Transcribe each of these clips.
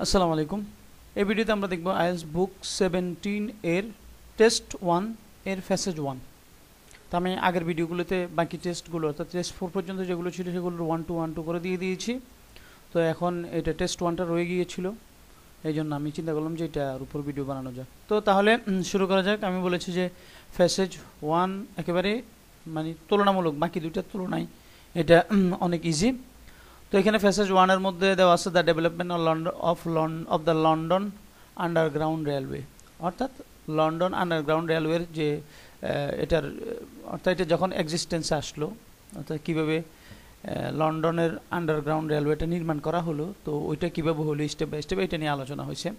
আসসালামু আলাইকুম। এই ভিডিওতে আমরা দেখব আইএলটিএস বুক 17 এর টেস্ট 1 এর ফেসেজ 1। তো আমি আগের ভিডিওগুলোতে বাকি টেস্টগুলো অর্থাৎ টেস্ট 4 পর্যন্ত যেগুলো ছিল সেগুলো 1 2 1 2 করে দিয়ে দিয়েছি। তো এখন এটা টেস্ট 1টা রয়ে গিয়েছিল, এই জন্য আমি চিন্তা করলাম যে এটার উপর ভিডিও বানানো যাক। তো তাহলে শুরু করা যাক। আমি বলেছি যে ফেসেজ 1 একেবারে মানে তুলনামূলক বাকি দুইটার তুলনায় এটা অনেক ইজি। তো এখানে ফেসেজ 1 এর মধ্যে দেওয়া আছে the development of the London Underground railway, অর্থাৎ লন্ডন আন্ডারগ্রাউন্ড রেলওয়ের যে এটার অর্থাৎ এটা যখন এক্সিস্টেন্সে আসলো, অর্থাৎ কীভাবে লন্ডনের আন্ডারগ্রাউন্ড রেলওয়েটা নির্মাণ করা হলো, তো ওইটা কীভাবে হলো স্টেপ বাই স্টেপ এটা নিয়ে আলোচনা হয়েছে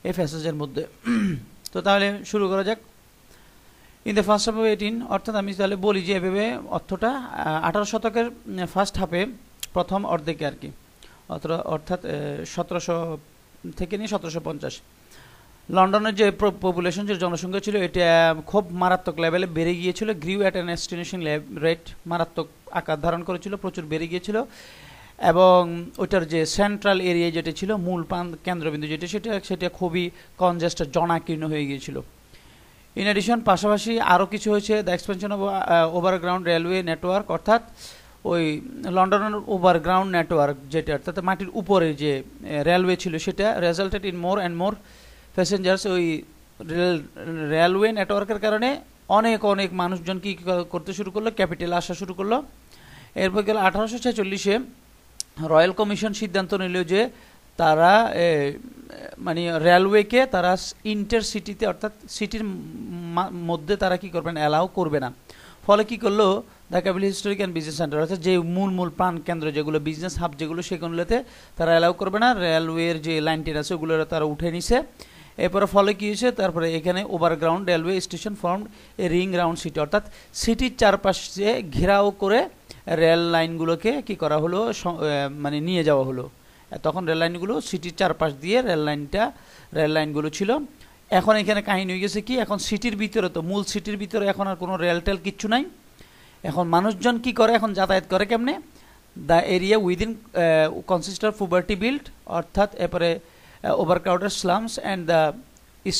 এই ফেসেজের মধ্যে। তো তাহলে শুরু করা যাক। In the first half of 18, অর্থাৎ আমি তাহলে বলি যে এভাবে অর্থটা 18 শতকের ফার্স্ট হাফে প্রথম অর্ধেকে আর কি, অর্থাৎ 1700 থেকে নিয়ে 1750 লন্ডনের যে পপুলেশন যে জনসংখ্যা ছিল এটা খুব মারাত্মক লেভেলে বেড়ে গিয়েছিল। গ্রিউ অ্যাট অ্যান অ্যাস্টিনেশন রেট, মারাত্মক আকার ধারণ করেছিল, প্রচুর বেড়ে গিয়েছিল। এবং ওইটার যে সেন্ট্রাল এরিয়া যেটা ছিল, মূল কেন্দ্রবিন্দু যেটা সেটা খুবই কনজেস্টেড, জনাকীর্ণ হয়ে গিয়েছিল। ইন এডিশন পাশাপাশি আরও কিছু হয়েছে, the expansion of overground railway network, অর্থাৎ ওই লন্ডনের ওভারগ্রাউন্ড নেটওয়ার্ক যেটা অর্থাৎ মাটির উপরে যে রেলওয়ে ছিল সেটা resulted in more and more passengers. ওই রেলওয়ে নেটওয়ার্কের কারণে অনেক অনেক মানুষজন কি করতে শুরু করলো, ক্যাপিটালে আসা শুরু করলো। এরপর গেল 1846-এ রয়্যাল কমিশন সিদ্ধান্ত নিল যে তারা মানে রেলওয়েকে তারা ইন্টারসিটিতে অর্থাৎ সিটির মধ্যে তারা কি করবেন, অ্যালাউ করবে না। ফলে কি করলো, the capital historic and business centre অর্থাৎ যে মূল প্রাণ কেন্দ্র যেগুলো বিজনেস হাব যেগুলো সেগুলোতে তারা অ্যালাউ করবে না, রেলওয়ের যে লাইনটি আছে ওগুলো তারা উঠে নিছে। এরপরে ফলে কী হয়েছে, তারপরে এখানে ওভারগ্রাউন্ড রেলওয়ে স্টেশন ফর্ম এ রিং রাউন্ড সিটি, অর্থাৎ সিটির চারপাশে ঘেরাও করে রেল লাইনগুলোকে কি করা হলো, মানে নিয়ে যাওয়া হলো। তখন রেল লাইনগুলো সিটির চারপাশ দিয়ে রেল লাইনগুলো ছিল। এখন এখানে কাহিনী হয়ে গেছে কি, এখন সিটির ভিতরে তো মূল সিটির ভিতরে এখন আর কোনো রেল টেল কিচ্ছু নাই। এখন মানুষজন কি করে, এখন যাতায়াত করে কেমনে, the area within consist of poverty built, অর্থাৎ এরপরে overcrowded slums and the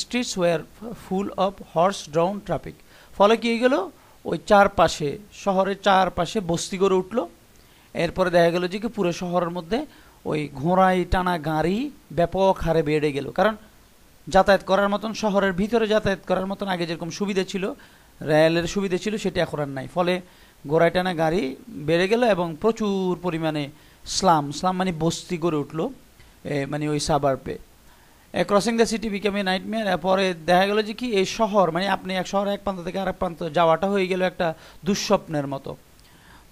streets were full of horse drawn traffic. ফলে কী হয়ে গেল, ওই চারপাশে শহরের চারপাশে বস্তি গড়ে উঠলো। এরপরে দেখা গেল যে কি পুরো শহরের মধ্যে ওই ঘোড়ায় টানা গাড়ি ব্যাপক হারে বেড়ে গেল। কারণ যাতায়াত করার মতন, শহরের ভিতরে যাতায়াত করার মতন আগে যেরকম সুবিধা ছিল, রেলের সুবিধা ছিল, সেটা এখন আর নাই। ফলে ঘোড়ায় টানা গাড়ি বেড়ে গেল এবং প্রচুর পরিমাণে স্লাম মানে বস্তি গড়ে উঠলো, মানে ওই সাবার্বে। Crossing the city become a nightmare. পরে দেখা গেল যে কি এই শহর মানে আপনি এক শহরে এক প্রান্ত থেকে আরেক প্রান্ত যাওয়াটা হয়ে গেল একটা দুঃস্বপ্নের মতো।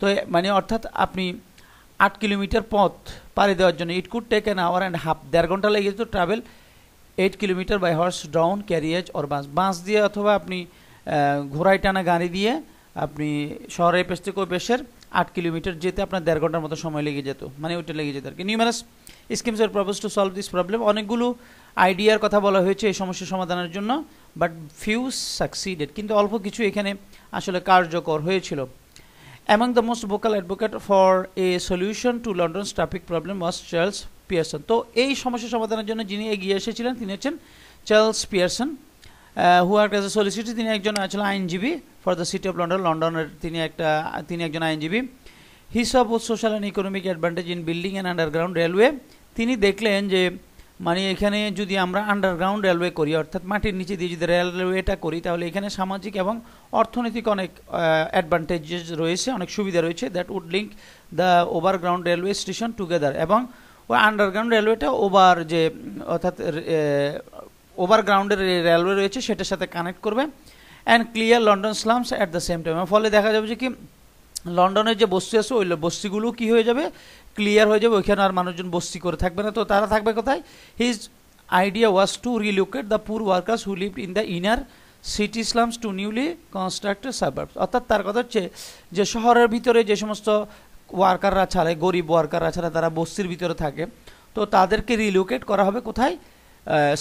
তো মানে অর্থাৎ আপনি 8 কিলোমিটার পথ পাড়ি দেওয়ার জন্য it could take an hour and half, 1.5 ঘন্টা লেগে যেত travel 8 kilometre by horse drawn carriage or bus দিয়ে, অথবা আপনি ঘোড়ায় টানা গাড়ি দিয়ে আপনি শহরের পেশ থেকে ওই পেশের 8 কিলোমিটার যেতে আপনার 1.5 ঘন্টার মতো সময় লেগে যেত, মানে ওইটা লেগে যেত আর কি। Numerous schemes are propose to solve this problem, অনেকগুলো আইডিয়ার কথা বলা হয়েছে এই সমস্যা সমাধানের জন্য, বাট ফিউ সাকসিডেড, কিন্তু অল্প কিছু এখানে আসলে কার্যকর হয়েছিল। Among the most vocal advocate for a solution to London's traffic problem was Charles Pearson. তো এই সমস্যা সমাধানের জন্য যিনি এগিয়ে এসেছিলেন তিনি হচ্ছেন Charles Pearson, who worked as a solicitor. তিনি একজন আসলে আইনজীবী ফর দ্য সিটি অফ লন্ডনের তিনি একজন আইনজীবী। He saw both social and economic advantage in building and underground railway. তিনি দেখলেন যে মানে এখানে যদি আমরা আন্ডারগ্রাউন্ড রেলওয়ে করি, অর্থাৎ মাটির নিচে দিয়ে যদি রেলওয়েটা করি, তাহলে এখানে সামাজিক এবং অর্থনৈতিক অনেক অ্যাডভান্টেজেস রয়েছে, অনেক সুবিধা রয়েছে। That would link the overground railway station together, এবং ওই আন্ডারগ্রাউন্ড রেলওয়েটা অর্থাৎ ওভারগ্রাউন্ডের রেলওয়ে রয়েছে সেটার সাথে কানেক্ট করবে। And clear London slums at the same time. ফলে দেখা যাবে যে কি লন্ডনের যে বস্তি আছে ওই বস্তিগুলো কী হয়ে যাবে, ক্লিয়ার হয়ে যাবে, ওইখানে আর মানুষজন বস্তি করে থাকবে না। তো তারা থাকবে কোথায়? His idea was to relocate the poor workers who lived in the inner city slums to newly constructed suburbs. অর্থাৎ তার কথা হচ্ছে যে শহরের ভিতরে যে সমস্ত ওয়ার্কাররা ছাড়ে, গরিব ওয়ার্কাররা ছাড়া তারা বস্তির ভিতরে থাকে, তো তাদেরকে রিলোকেট করা হবে কোথায়,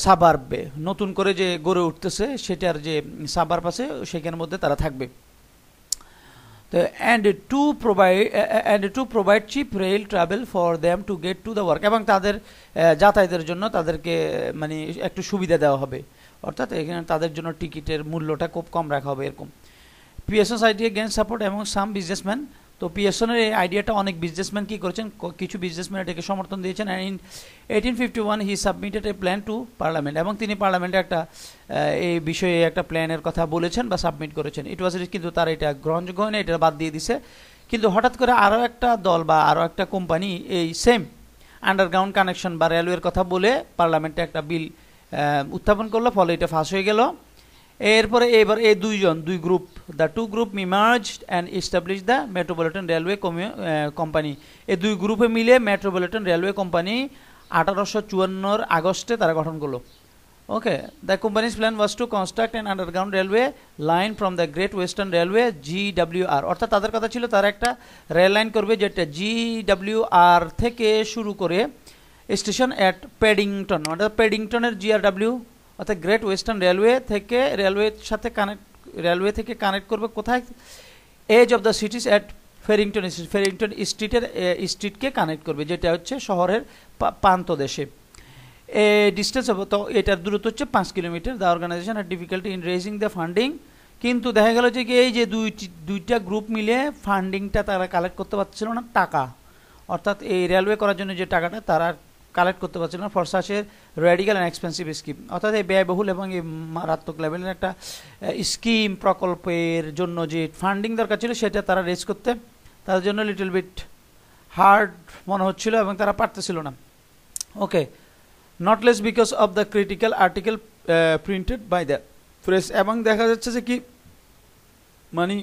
সাবার্বে, নতুন করে যে গড়ে উঠতেছে সেটার যে সাবার্ব আছে সেখানের মধ্যে তারা থাকবে। তো and to provide cheap rail travel for them to get to the work, এবং তাদের যাতায়াতের জন্য তাদেরকে মানে একটু সুবিধা দেওয়া হবে, অর্থাৎ এখানে তাদের জন্য টিকিটের মূল্যটা খুব কম রাখা হবে এরকম। পিয়ারসনস আইডিয়া গেইন সাপোর্ট এবং সাম বিজনেসম্যান। তো পিয়ারসনের এই আইডিয়াটা অনেক বিজনেসম্যান কি করেছেন, কিছু বিজনেসম্যান এটাকে সমর্থন দিয়েছেন। And in 1851 he submitted A plan to parliament, এবং তিনি পার্লামেন্টে একটা এই বিষয়ে একটা প্ল্যানের কথা বলেছেন বা সাবমিট করেছেন। ইট ওয়াজ, কিন্তু তার এটা গ্রহণযোগ্য হয় না, এটা বাদ দিয়ে দিছে। কিন্তু হঠাৎ করে আরও একটা দল বা আরও একটা কোম্পানি এই সেম আন্ডারগ্রাউন্ড কানেকশন বা রেলওয়ের কথা বলে পার্লামেন্টে একটা বিল উত্থাপন করলো, ফলে এটা ফাঁস হয়ে গেল। এরপরে এবার এই দুই group, the two group emerged and establish the metropolitan railway company. এই দুই গ্রুপে মিলে মেট্রোপলিটন রেলওয়ে কোম্পানি 1854 আগস্টে তারা গঠন করলো। Okay, the company's plan was to construct an underground railway line from the Great Western Railway GWR, অর্থাৎ তাদের কথা ছিল তারা একটা রেল লাইন করবে যেটা GWR থেকে শুরু করে স্টেশন অ্যাট প্যাডিংটন, অর্থাৎ প্যাডিংটনের GRW, অর্থাৎ গ্রেট ওয়েস্টার্ন রেলওয়ে থেকে রেলওয়ে থেকে কানেক্ট করবে কোথায়, edge of the city's at Farringdon স্ট্রিটকে কানেক্ট করবে, যেটা হচ্ছে শহরের প্রান্তদেশে। ডিস্টেন্স হবে, তো এটার দূরত্ব হচ্ছে 5 kilometre. The organisation had difficulty in raising the funding, কিন্তু দেখা গেল যে এই যে দুইটা গ্রুপ মিলে ফান্ডিংটা তারা কালেক্ট করতে পারছিল না, টাকা, অর্থাৎ এই রেলওয়ে করার জন্য যে টাকাটা তারা কালেক্ট করতে পারছিল না। For such a radical and expensive scheme, অর্থাৎ এই ব্যয়বহুল এবং এই মারাত্মক লেভেলের একটা স্কিম প্রকল্পের জন্য যে ফান্ডিং দরকার ছিল সেটা তারা রেজ করতে তাদের জন্য লিটল বিট হার্ড মনে হচ্ছিল এবং তারা পারতেছিল না। Okay, not less because of the critical article printed by the press, এবং দেখা যাচ্ছে যে কি মানে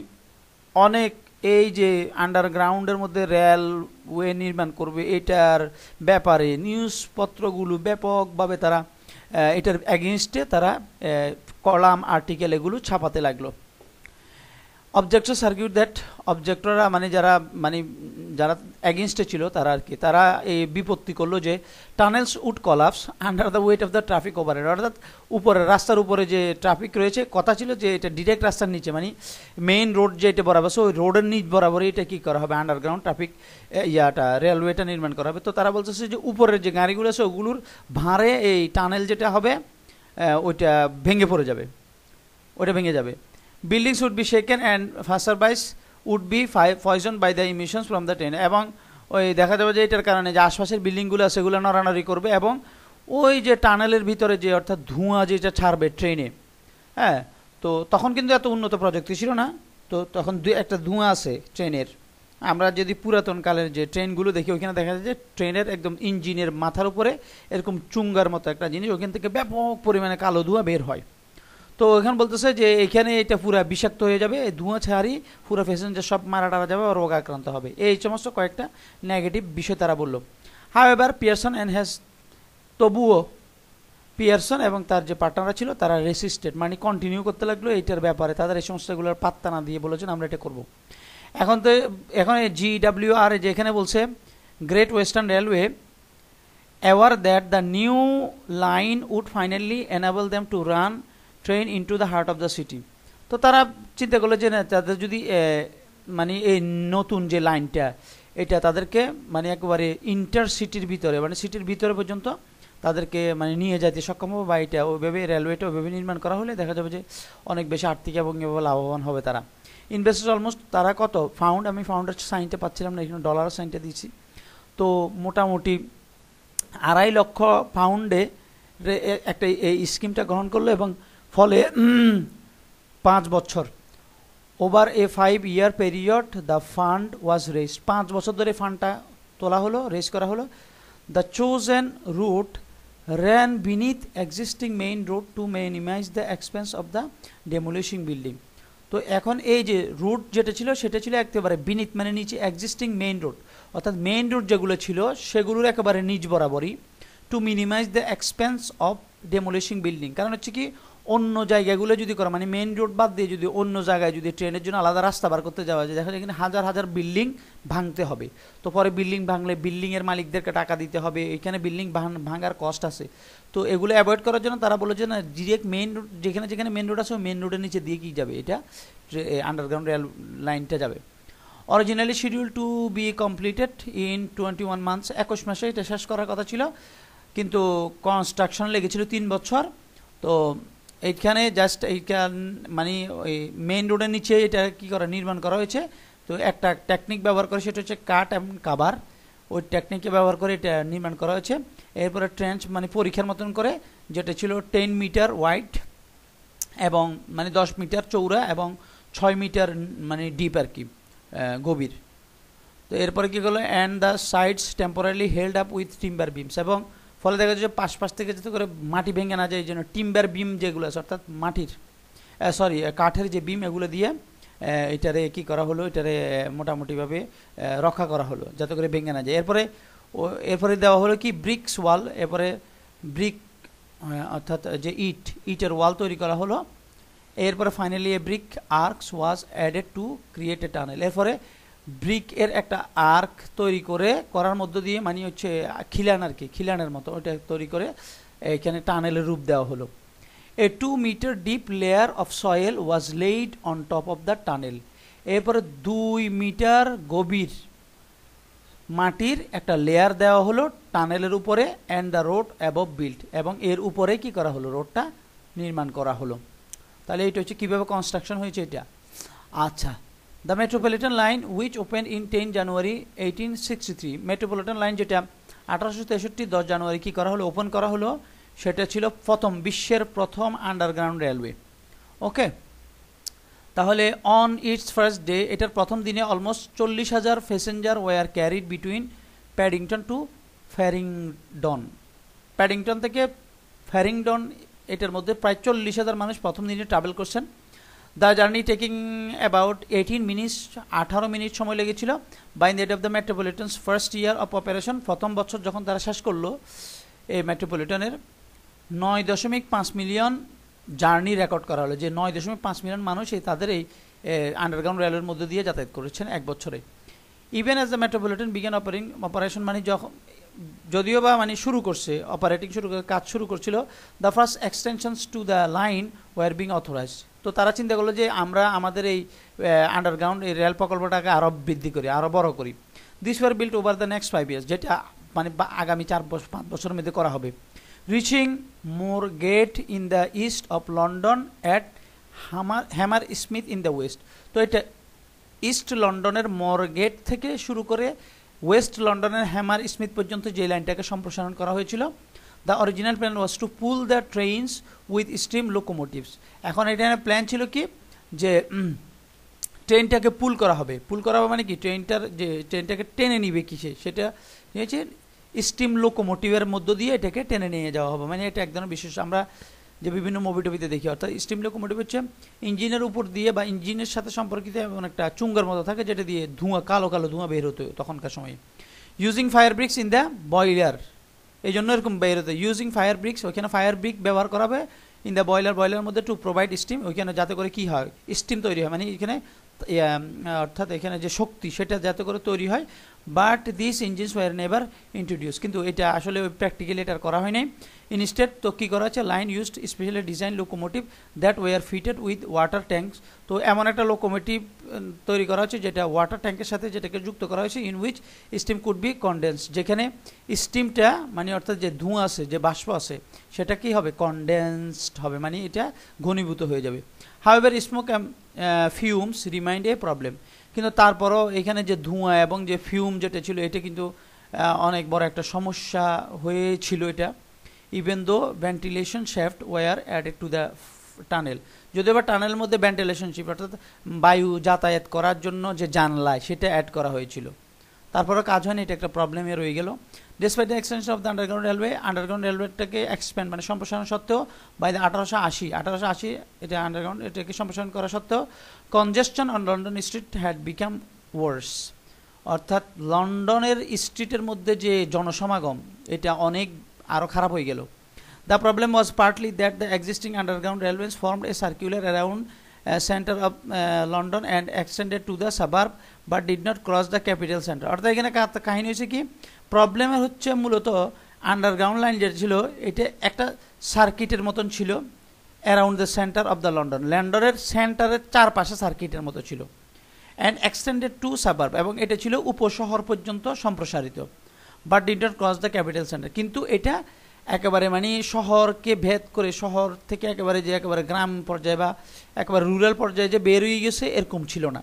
অনেক এই যে আন্ডারগ্রাউন্ডের মধ্যে রেলওয়ে নির্মাণ করবে এটার ব্যাপারে নিউজপত্রগুলো ব্যাপকভাবে তারা এটার অ্যাগেনস্টে তারা কলাম আর্টিকেল এগুলো ছাপাতে লাগলো। অবজেক্টরস আর্গুড দ্যাট, অবজেক্টররা মানে যারা অ্যাগেনস্টে ছিল তারা আর কি, তারা এই বিপত্তি করলো যে tunnels would collapse under the weight of the traffic overhead, অর্থাৎ উপরে রাস্তার উপরে যে ট্রাফিক রয়েছে, কথা ছিল যে এটা ডিরেক্ট রাস্তার নিচে মানে মেইন রোড যেটা বরাবর, সো ওই রোডের নিচ বরাবরই এটা কী করা হবে, আন্ডারগ্রাউন্ড ট্রাফিক রেলওয়েটা নির্মাণ করা হবে। তো তারা বলতেছে যে উপরের যে গাড়িগুলো আছে ওগুলোর ভাঁড়ে এই টানেল যেটা হবে ওইটা ভেঙে পড়ে যাবে, ওইটা ভেঙে যাবে। Buildings would be shaken and passersby would be poisoned by the emissions from the train, এবং ওই দেখা যাবে যে এটার কারণে যে আশপাশের বিল্ডিংগুলো আছে সেগুলো নড়ানড়ি করবে, এবং ওই যে টানেলের ভিতরে যে অর্থাৎ ধোঁয়া যেটা ছাড়বে ট্রেনে, হ্যাঁ, তো তখন কিন্তু এত উন্নত প্রযুক্তি ছিল না, তো তখন একটা ধোঁয়া আছে ট্রেনের। আমরা যদি পুরাতন কালের যে ট্রেনগুলো দেখি ওইখানে দেখা যায় যে ট্রেনের একদম ইঞ্জিনের মাথার উপরে এরকম চুঙ্গার মতো একটা জিনিস, ওইখান থেকে ব্যাপক পরিমাণে কালো ধোঁয়া বের হয়। তো এখানে বলতেছে যে এখানে এটা পুরো বিষাক্ত হয়ে যাবে, এই ধোঁয়া ছাড়ি পুরো প্যাসেঞ্জার সব মারা টারা যাবে, রোগ আক্রান্ত হবে, এই সমস্ত কয়েকটা নেগেটিভ বিষয় তারা বলল। হাউএভার পিয়ারসন অ্যান্ড হ্যাজ, তবুও পিয়ারসন এবং তার যে পার্টনাররা ছিল তারা রেসিস্টেড, মানে কন্টিনিউ করতে লাগলো এইটার ব্যাপারে, তাদের এই সমস্যাগুলোর পাত্তা না দিয়ে বলেছেন আমরা এটা করব। এখন GWR যেখানে বলছে great Western railway aware that the new line would finally enable them to run train into the heart of the city. তো তারা চিন্তা করলো যে না, তাদের যদি মানে এই নতুন যে লাইনটা এটা তাদেরকে মানে একেবারে ইন্টার সিটির ভিতরে মানে সিটির ভিতরে পর্যন্ত তাদেরকে মানে নিয়ে যেতে সক্ষম হবে, বা এটা ওইভাবে রেলওয়েটা ওইভাবে নির্মাণ করা হলে দেখা যাবে যে অনেক বেশি আর্থিক এবং লাভবান হবে তারা। ইনভেস্টার্স অলমোস্ট তারা কত ফাউন্ড, আমি ফাউন্ডের সাইনটা পাচ্ছিলাম না, এখানে ডলারের সাইনটা দিয়েছি, তো মোটামুটি 2.5 লক্ষ পাউন্ডে একটা এই স্কিমটা গ্রহণ করলো, এবং ফলে 5 বছর over a 5 year period the fund was raised, 5 বছর ধরে ফান্ডটা তোলা হলো, রেজ করা হলো। The chosen route ran beneath existing main road to minimize the expense of the demolishing building। তো এখন এই যে রুট যেটা ছিল সেটা ছিল একেবারে বিনিথ মানে নিচে, এক্সিস্টিং মেইন রোড, অর্থাৎ মেইন রোড যেগুলো ছিল সেগুলোর একেবারে নিচ বরাবরই, to minimise the expense of demolishing building. কারণ হচ্ছে কি অন্য জায়গাগুলো যদি করা মানে মেইন রোড বাদ দিয়ে যদি অন্য জায়গায় যদি ট্রেনের জন্য আলাদা রাস্তা বার করতে যাওয়া যায়, দেখা যায় এখানে হাজার হাজার বিল্ডিং ভাঙতে হবে, তো পরে বিল্ডিং ভাঙলে বিল্ডিংয়ের মালিকদেরকে টাকা দিতে হবে, এখানে বিল্ডিং ভাঙার কস্ট আছে। তো এগুলো অ্যাভয়েড করার জন্য তারা বলে যে না, ডিরেক্ট মেইন রোড যেখানে মেইন রোড আছে ওই মেইন রোডের নিচে দিয়ে কি যাবে, এটা আন্ডারগ্রাউন্ড রেল লাইনটা যাবে। Originally scheduled to be completed in 21 months, 21 মাসে এটা শেষ করার কথা ছিল, কিন্তু কনস্ট্রাকশন লেগেছিল 3 বছর। তো এইখানে জাস্ট এইখান মানে ওই মেইন রোডের নিচে এটা কি করা নির্মাণ করা হয়েছে। তো একটা টেকনিক ব্যবহার করে, সেটা হচ্ছে কাট এবং কাভার, ওই টেকনিকে ব্যবহার করে এটা নির্মাণ করা হয়েছে। এরপরে ট্রেঞ্চ মানে পরীক্ষার মতন করে, যেটা ছিল 10 মিটার ওয়াইড এবং মানে 10 মিটার চৌড়া এবং 6 মিটার মানে ডিপ আর কি গভীর। তো এরপরে কী করলো, and the sides temporary held up with timber beans, এবং ফলে দেখা যাচ্ছে পাশ থেকে যাতে করে মাটি ভেঙে না যায় এই জন্য টিম্বার বিম যেগুলো আছে অর্থাৎ মাটির কাঠের যে বিম এগুলো দিয়ে এটারে কি করা হলো, এটারে মোটামুটিভাবে রক্ষা করা হলো যাতে করে ভেঙে না যায়। এরপরে দেওয়া হলো কি ব্রিক্স ওয়াল, এরপরে ব্রিক অর্থাৎ যে ইটের ওয়াল তৈরি করা হলো। এরপরে finally A brick arcs was added to create a tunnel, এরপরে ব্রিক এর একটা আর্ক তৈরি করার মধ্য দিয়ে মানে হচ্ছে খিলান আর কি, খিলানের মতো ওটা তৈরি করে এখানে টানেলের রূপ দেওয়া হলো। A 2 metre deep layer of soil was laid on top of the tunnel, এরপরে 2 মিটার গভীর মাটির একটা লেয়ার দেওয়া হলো টানেলের উপরে, and the road above built, এবং এর উপরে কি করা হলো, রোডটা নির্মাণ করা হলো। তাহলে এটা হচ্ছে কীভাবে কনস্ট্রাকশন হয়েছে এটা। আচ্ছা, the metropolitan line which open in 10 January 1863, metropolitan line যেটা 1863 10 জানুয়ারি কী করা হলো, ওপেন করা হলো, সেটা ছিল বিশ্বের প্রথম আন্ডারগ্রাউন্ড রেলওয়ে। ওকে, তাহলে অন ইটস ফার্স্ট ডে, এটার প্রথম দিনে almost 40,000 passenger were carried between Paddington to Farringdon, Paddington থেকে ফ্যারিংডন এটার মধ্যে প্রায় 40,000 মানুষ প্রথম দিনে ট্রাভেল করছেন। The journey taking about 18 minutes, 18 minute সময় লেগেছিল। By the end of the Metropolitan's first year of operation, প্রথম বছর যখন তারা শেষ করলো এই মেট্রোপলিটনের 9.5 মিলিয়ন জার্নি রেকর্ড করা হলো, যে 9.5 মিলিয়ন মানুষ তাদের এই আন্ডারগ্রাউন্ড রেলওয়ের মধ্যে দিয়ে যাতায়াত করেছেন এক বছরে। ইভেন অ্যাজ দ্য মেট্রোপলিটন বিজ্ঞান অপারেশন মানে যদিও বা মানে কাজ শুরু করছিল, the first extensions to the line were being authorised. তো তারা চিন্তা করলো যে আমরা আমাদের এই আন্ডারগ্রাউন্ড এই রেল প্রকল্পটাকে আরও বৃদ্ধি করি, আরও বড় করি। This were built over the next 5 years, যেটা মানে আগামী 4-5 বছরের মধ্যে করা হবে। Reaching Moorgate in the east of London at Hammersmith in the west. তো এটা ইস্ট লন্ডনের মোরগেট থেকে শুরু করে ওয়েস্ট লন্ডনের হ্যামার স্মিথ পর্যন্ত যে লাইনটাকে সম্প্রসারণ করা হয়েছিল। The original plan was to pull the trains with steam locomotives. এখন এখানে প্ল্যান ছিল কি, যে ট্রেনটাকে পুল করা হবে মানে কি, ট্রেনটাকে টেনে নিবে কিসে, সেটা হচ্ছে স্টিম লোকোমোটিভের মধ্য দিয়ে এটাকে টেনে নিয়ে যাওয়া হবে। মানে এটা এক ধরনের বিশেষ আমরা যে বিভিন্ন মুভি টুভিতে দেখি, অর্থাৎ স্টিম লোকোমোটিভ হচ্ছে ইঞ্জিনের উপর দিয়ে বা ইঞ্জিনের সাথে সম্পর্কিত এমন একটা চুঙ্গার মতো থাকে যেটা দিয়ে কালো ধোঁয়া বের হতো তখনকার সময়। Using fire bricks in the boiler, এই জন্য এরকম বের হতো। ইউজিং ফায়ার ব্রিক্স, ওইখানে ফায়ার ব্রিক ব্যবহার করা হবে ইন দ্য বয়লার মধ্যে টু প্রোভাইড স্টিম, ওইখানে যাতে করে কি হয়, স্টিম তৈরি হয়, মানে এখানে অর্থাৎ এখানে যে শক্তি সেটা যাতে করে তৈরি হয়। But this engines war never introduce, কিন্তু এটা আসলে প্র্যাকটিক্যালি এটা করা হয় নাই। ইনস্টেড তো কী করা হচ্ছে, line used specially design locomotive that were fitted with water tanks. তো এমন একটা লোকোমোটিভ তৈরি করা হচ্ছে যেটা ওয়াটার ট্যাঙ্কের সাথে যেটাকে যুক্ত করা হয়েছে, in which steam could be condense, যেখানে স্টিমটা মানে অর্থাৎ যে ধোঁয়া আছে, যে বাষ্প আছে, সেটা কি হবে, কনডেন্সড হবে, মানে এটা ঘনীভূত হয়ে যাবে। However smoke fumes remained a problem, কিন্তু তারপরও এখানে যে ধোঁয়া এবং যে ফিউম যেটা ছিল এটা কিন্তু অনেক বড় একটা সমস্যা হয়েছিল এটা। Even though ventilation shaft war added to the tunnel, যদিও বা টানেলের মধ্যে ভেন্টিলেশন শিফট অর্থাৎ বায়ু যাতায়াত করার জন্য যে জানলা সেটা অ্যাড করা হয়েছিল, তারপরেও কাজ হয়নি, এটা একটা প্রবলেমে রয়ে গেল। Despite the extension of the underground রেলওয়েটাকে এক্সপ্যান্ড মানে সম্প্রসারণ সত্ত্বেও বাই দ্য 1880 এটা আন্ডারগ্রাউন্ড এটাকে সম্প্রসারণ করা সত্ত্বেও congestion on London street had become worse, অর্থাৎ লন্ডনের স্ট্রিটের মধ্যে যে জনসমাগম এটা অনেক আরও খারাপ হয়ে গেল। The problem was partly that the existing underground railways formed a circular around centre of London and extended to the suburb but did not cross the capital centre. অর্থাৎ এখানে কাহিনী হয়েছে কি, প্রবলেমের হচ্ছে মূলত আন্ডারগ্রাউন্ড লাইন যেটা ছিল এটা একটা সার্কিটের মতন ছিল around the centre of the লন্ডনের সেন্টারের চারপাশে সার্কিটের মতো ছিল। অ্যান্ড এক্সটেন্ডেড টু সাবার্ব, এবং এটা ছিল উপশহর পর্যন্ত সম্প্রসারিত, but did not cross the capital centre. কিন্তু এটা একেবারে মানে শহরকে ভেদ করে, শহর থেকে একেবারে যে একেবারে গ্রাম পর্যায়ে বা একেবারে রুরাল পর্যায়ে যে বের হয়ে গেছে এরকম ছিল না।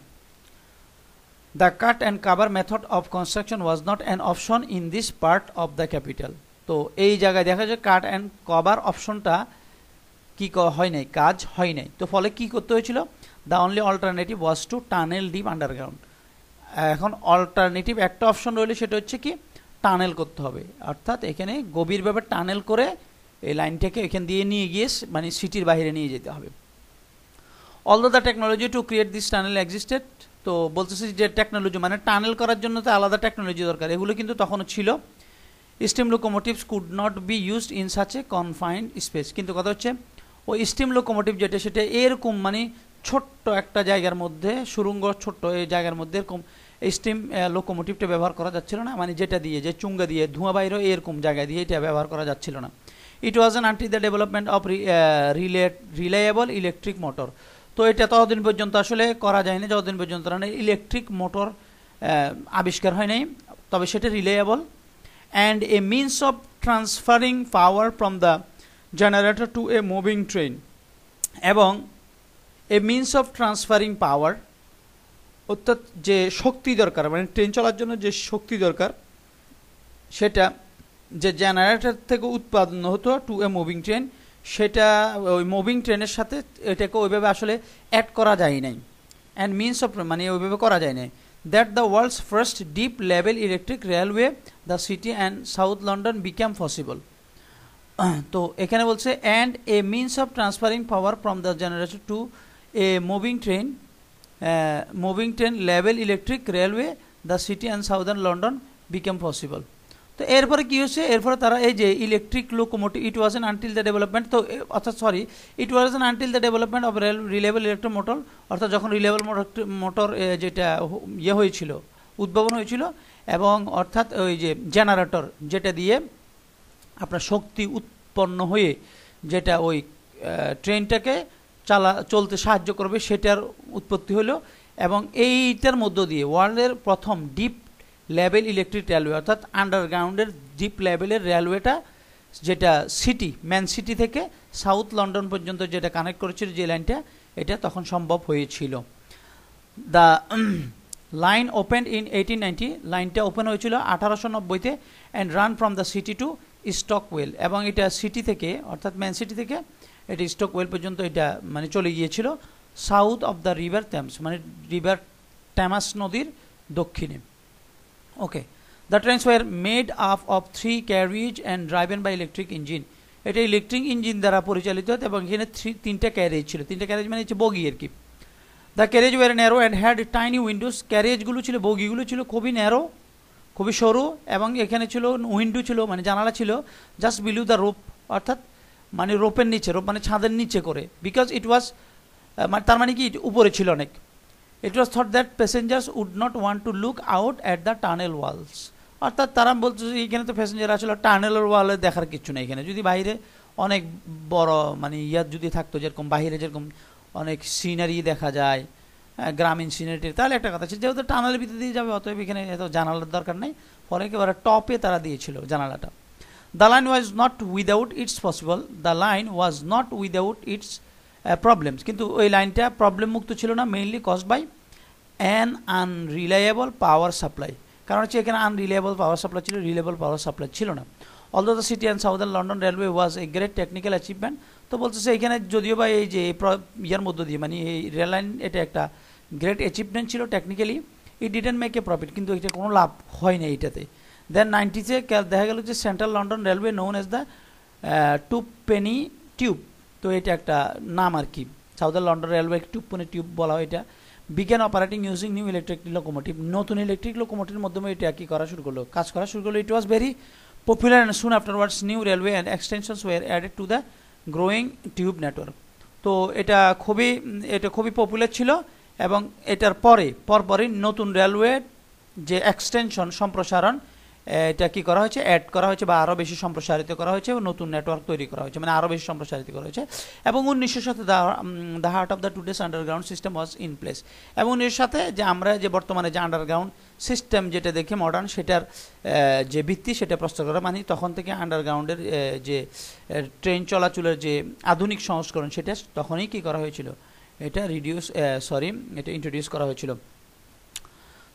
The cut and cover method of construction was not an option in this part of the capital. তো এই জায়গায় দেখা যায় কাট অ্যান্ড কভার অপশনটা কি হয় নাই, কাজ হয় নাই। তো ফলে কি করতে হয়েছিল, the only alternative was to tunnel deep underground. এখন অল্টারনেটিভ একটা অপশন রইলে সেটা হচ্ছে কি টানেল করতে হবে, অর্থাৎ এখানে গভীরভাবে টানেল করে এই লাইনটাকে এখান দিয়ে নিয়ে গিয়ে মানে সিটির বাইরে নিয়ে যেতে হবে। Although the technology to create this tunnel existed, তো বলতেছি যে টেকনোলজি মানে টানেল করার জন্য তো আলাদা টেকনোলজি দরকার, এগুলো কিন্তু তখনও ছিল। Steam locomotives could not be used in such a confined space, কিন্তু কথা হচ্ছে ওই স্টিম লোকোমোটিভ যেটা সেটা এরকম মানে ছোট্ট একটা জায়গার মধ্যে, সুরঙ্গ ছোট্ট এই জায়গার মধ্যে এরকম স্টিম লোকোমোটিভটা ব্যবহার করা যাচ্ছিল না, মানে যেটা দিয়ে যে চুঙ্গা দিয়ে ধোঁয়া বাইরে এরকম জায়গা দিয়ে এটা ব্যবহার করা যাচ্ছিল না। It was an until the development of reliable electric motor. তো এটা ততদিন পর্যন্ত আসলে করা যায়নি যতদিন পর্যন্ত না ইলেকট্রিক মোটর আবিষ্কার হয় নাই, তবে সেটা reliable and a means of transferring power from the generator to a moving train, এবং a means of transferring power অর্থাৎ যে শক্তি দরকার মানে ট্রেন চলার জন্য যে শক্তি দরকার সেটা যে জেনারেটর থেকে উৎপাদন হতো টু এ মুভিং ট্রেন, সেটা ওই মুভিং ট্রেনের সাথে এটাকে ওইভাবে আসলে অ্যাড করা যায় নাই, অ্যান্ড মিনস অফ মানে ওইভাবে করা যায় নাই। That the world's first deep level electric railway the City and South London become possible. তো এখানে বলছে and a means of transferring power from the generator to a moving train level electric railway the City and Southern London become possible. তো এরপরে কী হচ্ছে, এরপরে তারা এই যে electric locomotive it was an until the development, তো অর্থাৎ it was an until the development of reliable electric motor, অর্থাৎ যখন রিলেবল মোটর যেটা হয়েছিল উদ্ভাবন হয়েছিল, এবং অর্থাৎ ওই যে জেনারেটর যেটা দিয়ে আপনার শক্তি উৎপন্ন হয়ে যেটা ওই ট্রেনটাকে চলতে সাহায্য করবে সেটার উৎপত্তি হলো, এবং এইটার মধ্য দিয়ে ওয়ার্ল্ডের প্রথম ডিপ লেভেল ইলেকট্রিক রেলওয়ে অর্থাৎ আন্ডারগ্রাউন্ডের ডিপ লেভেলের রেলওয়েটা যেটা সিটি ম্যান সিটি থেকে সাউথ লন্ডন পর্যন্ত যেটা কানেক্ট করেছিল যে লাইনটা, এটা তখন সম্ভব হয়েছিল। দ্য লাইন ওপেন ইন 1890, লাইনটা ওপেন হয়েছিল 1890-তে and run from the city to Stockwell, এবং এটা সিটি থেকে অর্থাৎ ম্যান সিটি থেকে এটা স্টকওয়েল পর্যন্ত এটা মানে চলে গিয়েছিল south of the river Thames, মানে রিভার ট্যামাস নদীর দক্ষিণে। Okay, the trains were made up of 3 carriage and driven by electric engine, এটা ইলেকট্রিক ইঞ্জিন দ্বারা পরিচালিত হতো, এবং এখানে 3টা ক্যারেজ ছিল, 3টা ক্যারেজ মানে হচ্ছে বগি আর কি। The carriage were narrow and had tiny windows, ক্যারেজগুলো ছিল বগিগুলো ছিল খুবই ন্যারো খুবই সরু, এবং এখানে ছিল উইন্ডো ছিল মানে জানালা ছিল জাস্ট বিলো দ্য রোপ, অর্থাৎ মানে রোপের নিচে, রোপ মানে ছাদের নিচে করে, বিকজ ইট ওয়াজ তার মানে কি উপরে ছিল অনেক। It was thought that passengers would not want to look out at the tunnel walls, অর্থাৎ তারা বলছে এখানে তো প্যাসেঞ্জার আসলে টানেলের ওয়ালে দেখার কিছু নেই, এখানে যদি বাইরে অনেক বড় মানে যদি থাকতো যেরকম বাইরে যেরকম অনেক সিনারি দেখা যায়, গ্রামীণ সিনারি, তাহলে একটা কথা ছিল, যেহেতু টানেলের ভিতরে দিয়ে যাবে অতএব এখানে এত জানালার দরকার নেই, ফলে একেবারে টপে তারা দিয়েছিল জানালাটা। The line was not without its possible, the line was not without its problems, কিন্তু ওই লাইনটা প্রবলেম মুক্ত ছিল না, mainly caused by an unreliable power supply, কারণ হচ্ছে এখানে আনরিলায়েবল পাওয়ার সাপ্লাই ছিল, রিলায়েবল পাওয়ার সাপ্লাই ছিল না। Although the City and Southern London Railway was a great technical achievement, তো বলতেছে এখানে যদিও বা এই যে ইয়ার মধ্য দিয়ে মানে এই রেল লাইন এটা একটা গ্রেট অ্যাচিভমেন্ট ছিল technically, it didn't make a profit, কিন্তু এটা কোনো লাভ হয় না এইটাতে। দেন 90-তে দেখা গেল যে central London railway known as the two penny tube, তো এটা একটা নাম আর কি, southern London railway two penny tube বলা হয় এটা, বিজ্ঞান operating using new electric locomotive, নতুন ইলেকট্রিক লোকোমোটিভের মাধ্যমে এটা কি করা শুরু করলো, কাজ করা শুরু করলো। It was very popular and soon afterwards new railway and extensions were added to the growing tube network, তো এটা খুবই পপুলার ছিল, এবং এটার পরপরই নতুন রেলওয়ে যে এক্সটেনশন সম্প্রসারণ এটা কি করা হয়েছে, অ্যাড করা হয়েছে বা আরও বেশি সম্প্রসারিত করা হয়েছে, নতুন নেটওয়ার্ক তৈরি করা হয়েছে, মানে আরও বেশি সম্প্রসারিত করা হয়েছে। এবং 1900 সাথে the heart of the today's underground system was in place. এবং এর সাথে যে আমরা যে বর্তমানে যে আন্ডারগ্রাউন্ড সিস্টেম যেটা দেখি মডার্ন, সেটার যে ভিত্তি সেটা প্রস্তুত করা, মানে তখন থেকে আন্ডারগ্রাউন্ডের যে ট্রেন চলাচলের যে আধুনিক সংস্করণ সেটা তখনই কি করা হয়েছিল, এটা এটা ইন্ট্রোডিউস করা হয়েছিল।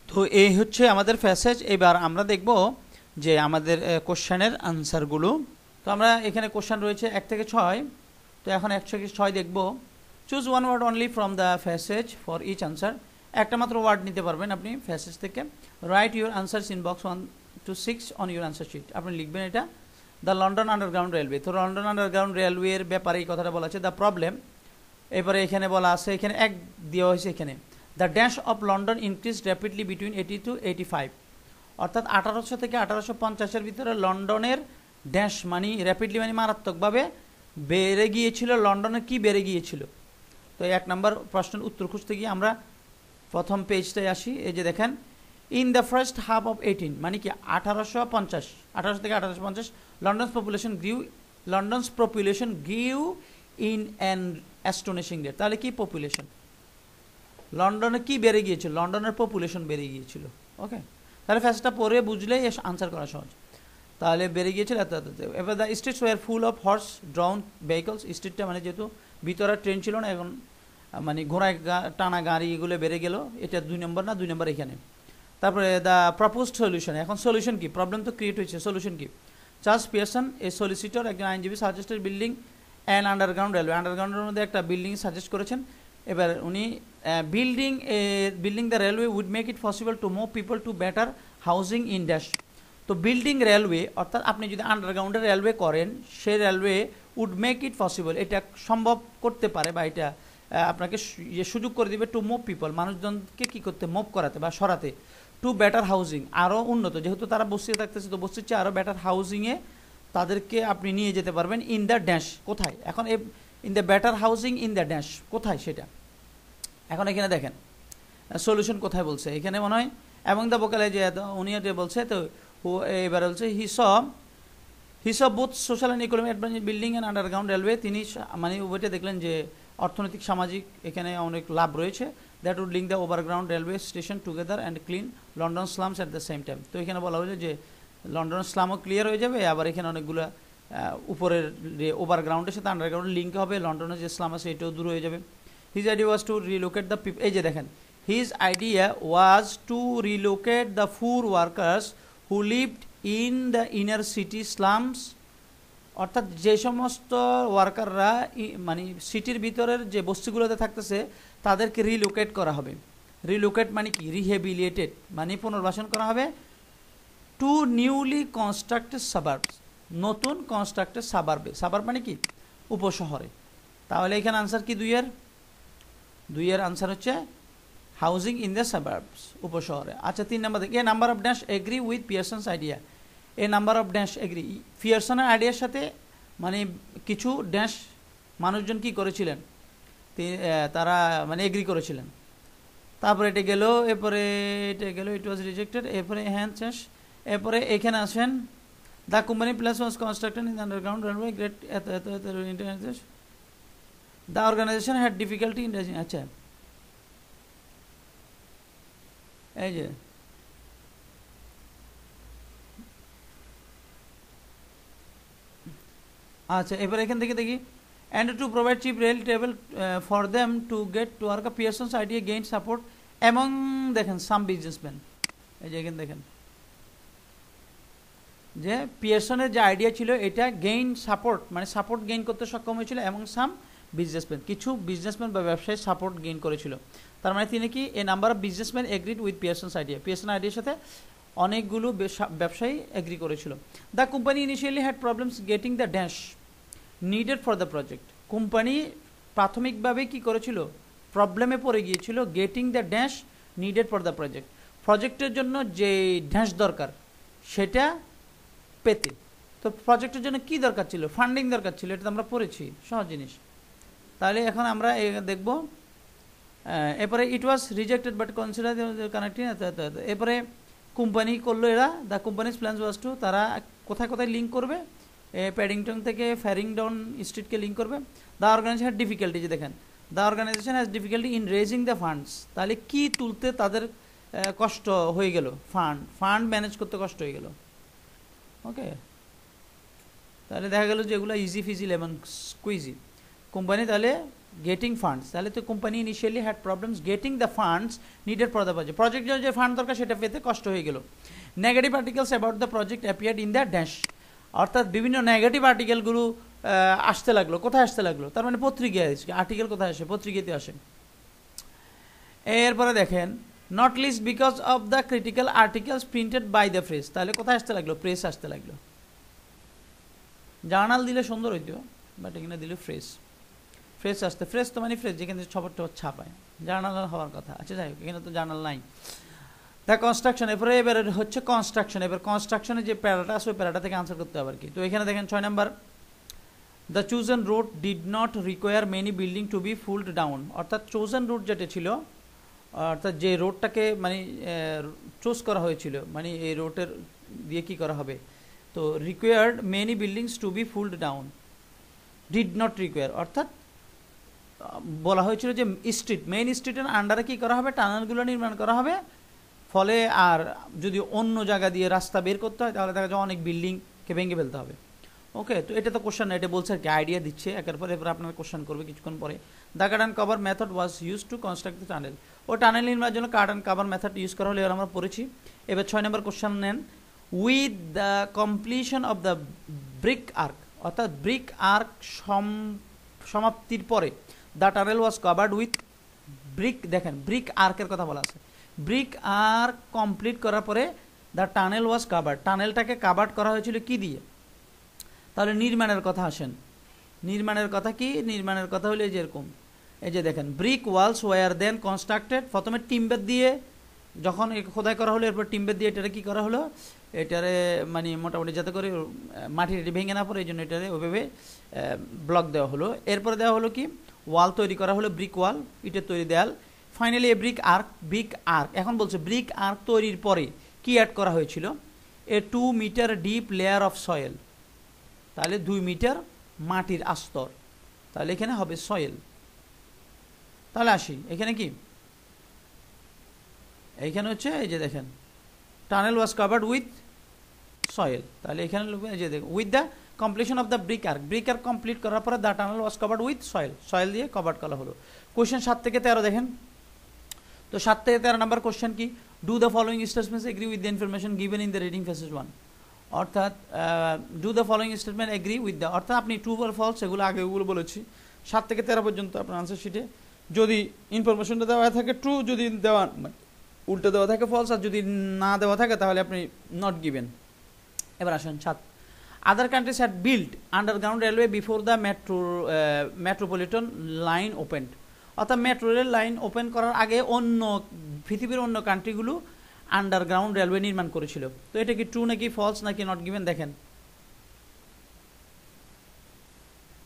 তো এই হচ্ছে আমাদের প্যাসেজ। এবার আমরা দেখব যে আমাদের কোশ্চেনের আনসারগুলো। তো আমরা এখানে কোশ্চেন রয়েছে 1 থেকে 6। তো এখন 1 থেকে 6 দেখব। Choose one word only from the passage for each answer. একটা মাত্র ওয়ার্ড নিতে পারবেন আপনি প্যাসেজ থেকে। Write your answers in box 1 to 6 on your answer sheet. আপনি লিখবেন এটা দ্য লন্ডন আন্ডারগ্রাউন্ড রেলওয়ে। তো লন্ডন আন্ডারগ্রাউন্ড রেলওয়ের ব্যাপারে এই কথাটা বলা আছে, দ্য প্রবলেম। এবারে এখানে বলা আছে, এখানে এক দেওয়া হয়েছে, এখানে the dash of London increase rapidly between 80 to 85। অর্থাৎ 1800 থেকে 1850-এর ভিতরে লন্ডনের ড্যাশ মানে র্যাপিডলি মানে মারাত্মকভাবে বেড়ে গিয়েছিল। লন্ডনে কি বেড়ে গিয়েছিল? তো 1 নম্বর প্রশ্নের উত্তর খুঁজতে গিয়ে আমরা প্রথম পেজটায় আসি। এই যে দেখেন, in the first half of 18 মানে কি 1850 থেকে 1850 London's population গ্রিউ in an অ্যাস্টোনিশিং rate. তাহলে কি পপুলেশন, লন্ডনে কি বেড়ে গিয়েছিল? লন্ডনের পপুলেশন বেড়ে গিয়েছিল। ওকে, তাহলে ফ্যাসটা পরে বুঝলেই আনসার করা সহজ। তাহলে বেড়ে গিয়েছিল এত এত। এবার the streets were full of horse drawn vehicles. স্ট্রিটটা মানে যেহেতু ভিতরে ট্রেন ছিল না, এখন মানে ঘোড়ায় টানা গাড়ি এগুলো বেড়ে গেল। এটা 2 নম্বর না, 2 নম্বর এখানে। তারপরে দ্য প্রপোজড সলিউশন। এখন সলিউশন কি? প্রবলেম তো ক্রিয়েট হয়েছে, সলিউশন কি? চার্লস পিয়ারসন এ সলিসিটর, একজন আইনজীবী, suggested building and underground railway. আন্ডারগ্রাউন্ডের মধ্যে একটা বিল্ডিং সাজেস্ট করেছেন। এবার উনি building the railway would make it possible to move people to better housing in dash. তো বিল্ডিং রেলওয়ে অর্থাৎ আপনি যদি আন্ডারগ্রাউন্ডে রেলওয়ে করেন, সেই railway would make it possible, এটা সম্ভব করতে পারে বা এটা আপনাকে সুযোগ করে দিবে টু মুভ পিপল, মানুষজনকে কি করতে, মুভ করাতে বা সরাতে, টু বেটার হাউজিং, আরও উন্নত, যেহেতু তারা বসিয়ে থাকতেছে তো বসছে আরও বেটার হাউজিংয়ে তাদেরকে আপনি নিয়ে যেতে পারবেন। ইন দ্য ড্যাশ কোথায়? এখন in the better housing in the dash কোথায় সেটা? এখন এখানে দেখেন সলিউশন কোথায় বলছে, এখানে মনে হয় এবং দ্য বোকালে যে উনি বলছে। তো এবার বলছে he saw both social and economic advantage building and underground railway. তিনি মানে উভয়টা দেখলেন যে অর্থনৈতিক সামাজিক এখানে অনেক লাভ রয়েছে। That would link the overground railway station together and clean London slums at the same time. তো এখানে বলা হয়েছে যে লন্ডন স্লামও ক্লিয়ার হয়ে যাবে, আবার এখানে অনেকগুলো উপরের যে ওভারগ্রাউন্ডের সাথে আন্ডারগ্রাউন্ড লিঙ্ক হবে, লন্ডনের যে স্লাম আছে এটাও দূর হয়ে যাবে। His idea was to relocate the people. এই যে দেখেন, his idea was to relocate the poor workers who lived in the inner city slums. অর্থাৎ যে সমস্ত ওয়ার্কাররা মানে সিটির ভিতরের যে বস্তিগুলোতে থাকতেছে তাদেরকে রিলোকেট করা হবে। রিলোকেট মানে কি? রিহেবিলিটেড মানে পুনর্বাসন করা হবে। টু নিউলি কনস্ট্রাক্টেড সাবার্বস, নতুন কনস্ট্রাক্টেড সাবার্বে। সাবার্ব মানে কি? উপশহরে। তাহলে এখানে আনসার কি? 2 এর আনসার হচ্ছে হাউজিং ইন দ্য সাবার্বস, উপশহরে। আচ্ছা 3 নম্বর দেখি, a number of dash agree with Pearson's idea. A number of dash agree, পিয়ারসনের আইডিয়ার সাথে মানে কিছু ড্যাশ মানুষজন কি করেছিলেন, তারা মানে এগ্রি করেছিলেন। তারপরে এটা গেল, এরপরে এটা গেল, ইট ওয়াজ রিজেক্টেড, এরপরে হ্যান্ড শেষ। এরপরে এখানে আসেন, the company plus was constructed in underground railway great the organisation had difficulty in. আচ্ছা এই যে আচ্ছা, এবার এখান থেকে দেখি, and to provide cheap rail travel for them to get to work. Pearson's idea gained support among দেখেন some businessmen। এই যে এখানে দেখেন যে পিয়ারসনের যে আইডিয়া ছিল এটা গেইন সাপোর্ট মানে সাপোর্ট গেইন করতে সক্ষম হয়েছিল এবং সাম বিজনেসম্যান, কিছু বিজনেসম্যান বা ব্যবসায়ী সাপোর্ট গেইন করেছিল। তার মানে তিনি কি, a number of businessman agreed with Pearson's idea. Pearson আইডিয়ার সাথে অনেকগুলো ব্যবসায়ী এগ্রি করেছিল। The company initially had problems getting the dash needed for the project. Company প্রাথমিকভাবে কি করেছিল, প্রবলেমে পড়ে গিয়েছিল, getting the dash needed for the project, প্রজেক্টের জন্য যে ড্যাশ দরকার সেটা পেতে। তো প্রজেক্টের জন্য কি দরকার ছিল, ফান্ডিং দরকার ছিল, এটা তো আমরা পড়েছি, সহজ জিনিস। তাহলে এখন আমরা দেখব, এরপরে it was rejected but consider connecting. এরপরে কোম্পানি করলো এরা, the company's plans was to, তারা কোথায় কোথায় লিঙ্ক করবে, প্যাডিংটন থেকে ফ্যারিংডন স্ট্রিটকে লিঙ্ক করবে। দ্য অর্গানাইজেশন হ্যাড ডিফিকাল্টি, যে দেখেন the organisation has difficulty in raising the funds, তাহলে কি তুলতে তাদের কষ্ট হয়ে গেল, ফান্ড ম্যানেজ করতে কষ্ট হয়ে গেল। ওকে, তাহলে দেখা গেল যে এগুলো easy Fiji lemon squeegee. Company তাহলে গেটিং ফান্ডস, তাহলে তো company initially had problems getting the funds needed for the project, প্রজেক্টের যে ফান্ড দরকার সেটা পেতে কষ্ট হয়ে গেল। Negative articles about the project appeared in the dash, অর্থাৎ বিভিন্ন নেগেটিভ আর্টিকেলগুলো আসতে লাগলো। কোথায় আসতে লাগলো, তার মানে পত্রিকায় আসে। আর্টিকেল কোথায় আসে, পত্রিকাতে আসে। এরপরে দেখেন not least because of the critical articles printed by the press, তাহলে কোথায় আসতে লাগলো, প্রেস আসতে লাগলো। জার্নাল দিলে সুন্দর হইতো, বাট এখানে দিলে ফ্রেশ আসতে, ফ্রেশ তো মানে ফ্রেশ যেখানে খবর টবর ছাপায়, জার্নাল হওয়ার কথা। আচ্ছা যাই হোক, এখানে তো জার্নাল নাই। দ্য কনস্ট্রাকশন, এবার হচ্ছে কনস্ট্রাকশন। এবার কনস্ট্রাকশনে যে প্যারাটা আছে ওই প্যারাটা থেকে আনসার করতে হবে আর কি। তো এখানে দেখেন 6 number, the chosen route did not require many building to be pulled down, অর্থাৎ চোজেন রুট যেটা ছিল, অর্থাৎ যে রোডটাকে মানে চুজ করা হয়েছিল, মানে এই রোডের দিয়ে কি করা হবে, তো required many buildings to be pulled down, did not require, অর্থাৎ বলা হয়েছিল যে স্ট্রিট, মেইন স্ট্রিটের আন্ডারে কী করা হবে, টানেলগুলো নির্মাণ করা হবে। ফলে আর যদি অন্য জায়গা দিয়ে রাস্তা বের করতে হয় তাহলে দেখা যায় অনেক বিল্ডিংকে ভেঙে ফেলতে হবে। ওকে, তো এটা তো কোশ্চেন না, এটা বলছে আর কি, আইডিয়া দিচ্ছে একের পর এরপর আপনার কোশ্চেন করবে কিছুক্ষণ পরে। The cut and cover method was use to construct the tunnel, ও টানেল নির্মাণের জন্য cut and cover method use করা হলে এবার আমরা পড়েছি। এবার 6 নম্বর কোশ্চেন নেন, with the completion of the brick arch, অর্থাৎ ব্রিক আর্ক সমাপ্তির পরে the tunnel was covered with brick, দেখেন ব্রিক আর্কের কথা বলা আছে, ব্রিক আর্ক কমপ্লিট করার পরে দ্য টানেল ওয়াজ কাভার্ড, টানেলটাকে কাভার্ড করা হয়েছিল কি দিয়ে, তাহলে নির্মাণের কথা আসেন। নির্মাণের কথা কি, নির্মাণের কথা হলো যেরকম এই যে দেখেন ব্রিক ওয়ালস ওয়ার দেন কনস্ট্রাক্টেড, প্রথমে টিম্বার দিয়ে যখন খোদাই করা হলো এরপর টিম্বার দিয়ে এটারে কি করা হলো, এটারে মানে মোটামুটি যাতে করে মাটির ভেঙে না পড়ে এই জন্য এটারে ওইভাবে ব্লক দেওয়া হলো। এরপরে দেওয়া হলো কি, ওয়াল তৈরি করা হলো, ব্রিক ওয়াল, ইটের তৈরি দেয়াল। ফাইনালি এ ব্রিক আর্ক, এখন বলছে ব্রিক আর্ক তৈরির পরে কি অ্যাড করা হয়েছিল, a 2 metre deep layer of soil, তাহলে 2 মিটার মাটির আস্তর, তাহলে এখানে হবে সয়েল। তাহলে আসি এখানে কি, এইখানে হচ্ছে এই যে দেখেন tunnel was covered with soil, তাহলে এখানে এই যে দেখুন with the completion of the brick arch complete করার পরে the tunnel was covered with soil দিয়ে কভার্ড করা হলো। কোয়েশ্চেন 7 থেকে 13 দেখেন, তো 7 থেকে 13 নম্বর কোয়েশ্চেন কি, do the following statements agree with the information given in the reading passage 1, অর্থাৎ do the following statement agree with the, অর্থাৎ আপনি ট্রু অর ফলস এগুলো আগে ওগুলো বলেছি। 7 থেকে 13 পর্যন্ত আপনার আনসার শিটে যদি ইনফরমেশনটা দেওয়া থাকে ট্রু, যদি দেওয়া উল্টো দেওয়া থাকে ফলস, আর যদি না দেওয়া থাকে তাহলে আপনি নট গিভেন। এবার আসেন 7, other countries had build underground railway before the metropolitan line opened, অর্থাৎ মেট্রো রেল লাইন ওপেন করার আগে পৃথিবীর অন্য কান্ট্রিগুলো আন্ডারগ্রাউন্ড রেলওয়ে নির্মাণ করেছিল। তো এটা কি ট্রু নাকি ফলস নাকি নট গিভেন, দেখেন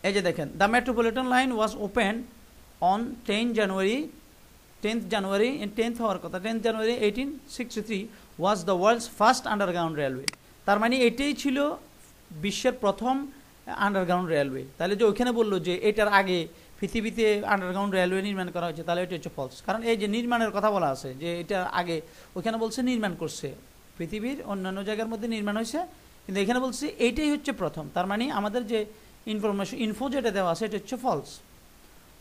এই যে দেখেন the metropolitan line was open on 10th January 1863 was the world's first underground railway, তার মানে এটাই ছিল বিশ্বের প্রথম আন্ডারগ্রাউন্ড রেলওয়ে। তাহলে যে ওইখানে বললো যে এটার আগে পৃথিবীতে আন্ডারগ্রাউন্ড রেলওয়ে নির্মাণ করা হয়েছে, তাহলে এটা হচ্ছে ফলস, কারণ এই যে নির্মাণের কথা বলা আছে যে এটা আগে ওইখানে বলছে নির্মাণ করছে, পৃথিবীর অন্যান্য জায়গার মধ্যে নির্মাণ হয়েছে, কিন্তু এখানে বলছে এইটাই হচ্ছে প্রথম, তার মানে আমাদের যে ইনফো যেটা দেওয়া আছে এটা হচ্ছে ফলস।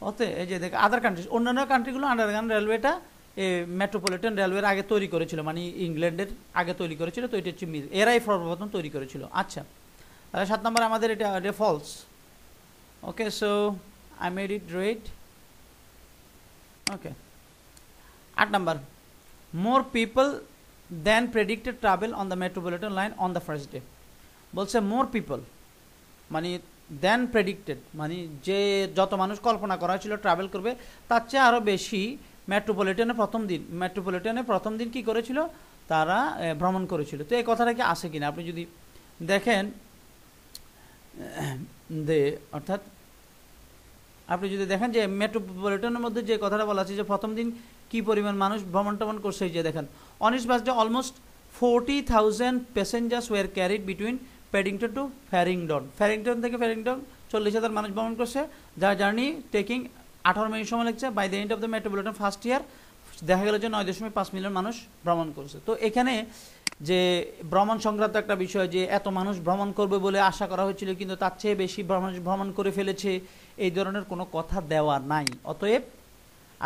ওতে এই যে দেখ আদার কান্ট্রিজ, অন্যান্য কান্ট্রিগুলো আন্ডারগ্রাউন্ড রেলওয়েটা মেট্রোপলিটন রেলওয়ের আগে তৈরি করেছিল, মানে ইংল্যান্ডের আগে তৈরি করেছিল, তো এটা হচ্ছে মিল, এরাই সর্বপ্রথম তৈরি করেছিল। আচ্ছা, তাহলে 7 নম্বর আমাদের এটা false. Okay, so I made it red. Okay. 8 number, more people than predicted travel on the metropolitan line on the first day, বলছে more people মানে than predicted মানে যে যত মানুষ কল্পনা করা হয়েছিল ট্রাভেল করবে তার চেয়ে আরও বেশি মেট্রোপলিটনে প্রথম দিন কি করেছিল, তারা ভ্রমণ করেছিল। তো এই কথাটা কি আছে কিনা আপনি যদি দেখেন, অর্থাৎ আপনি যদি দেখেন যে মেট্রোপলিটনের মধ্যে যে কথাটা বলা আছে যে প্রথম দিন কি পরিমাণ মানুষ ভ্রমণ টমন করছে, এই যে দেখেন on its first day almost 40,000 passengers were carried between Paddington to Farringdon. Farringdon থেকে ফ্যারিংটন 40,000 মানুষ ভ্রমণ করছে, যার জার্নি টেকিং 18 মিনিট সময় লাগছে। By the end of the metropolitan first year দেখা গেল যে 9.5 মিলিয়ন মানুষ ভ্রমণ করছে। তো এখানে যে ভ্রমণ সংক্রান্ত একটা বিষয়, যে এত মানুষ ভ্রমণ করবে বলে আশা করা হয়েছিল কিন্তু তার চেয়ে বেশি ভ্রমণ করে ফেলেছে, এই ধরনের কোনো কথা দেওয়া নাই। অতএব